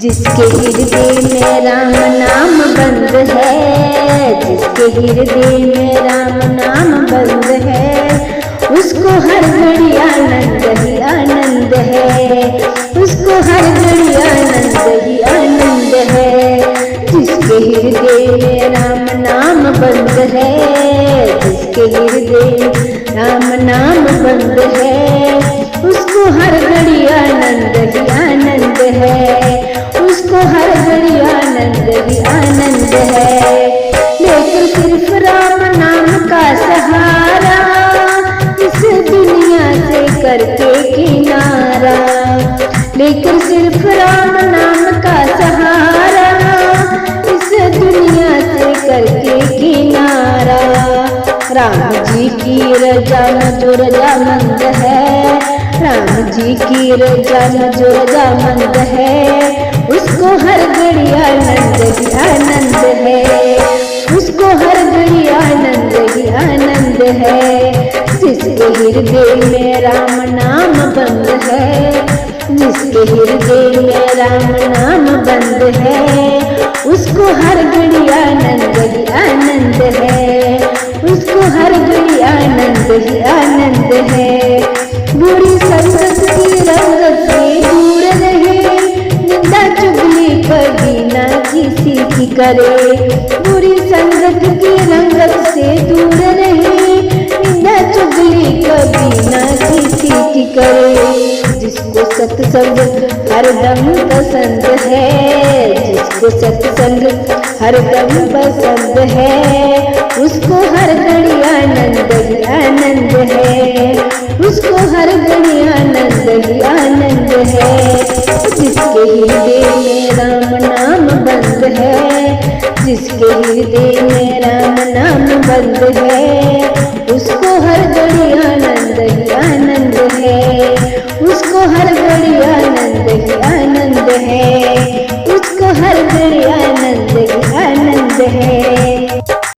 जिसके हृदय में राम नाम बंद है, जिसके हृदय में राम नाम बंद है, उसको हर घड़ी आनंद ही आनंद है, उसको हर घड़ी आनंद ही आनंद है। जिसके हृदय में राम नाम बंद है, जिसके हृदय राम नाम बंद है, उसको हर घड़ी आनंद ही आनंद है, उसको हर घड़ी आनंद ही आनंद है। लेकिन सिर्फ राम नाम का सहारा, इस दुनिया से करके किनारा, लेकिन सिर्फ राम नाम का सहारा, इस दुनिया से करके किनारा। राम जी की रजा में जो रजामंद है, राम जी की रजा में जो रजामंद है, उसको हर घड़ी आनंद ही आनंद है, उसको हर घड़ी आनंद ही आनंद है। जिसके हृदय में राम नाम बंद है, जिसके हृदय में राम नाम बंद है, उसको हर घड़ी आनंद ही आनंद है, उसको हर घड़ी आनंद ही आनंद है। बुरी संगत की रंगत से दूर रहे, निंदा चुगली कभी ना किसी की करे, बुरी संगत की रंगत से दूर रहे, निंदा चुगली कभी ना किसी की करे। जिसको सत्संग हरदम पसंद है, जिसको सत्संग हरदम पसंद है, उसको हर घड़ी आनंद ही आनंद है, उसको हर घड़ी आनंद ही आनंद है। जिसके हृदय में राम नाम बंद है, जिसके हृदय में राम नाम बंद है, उसको हर घड़ी आनंद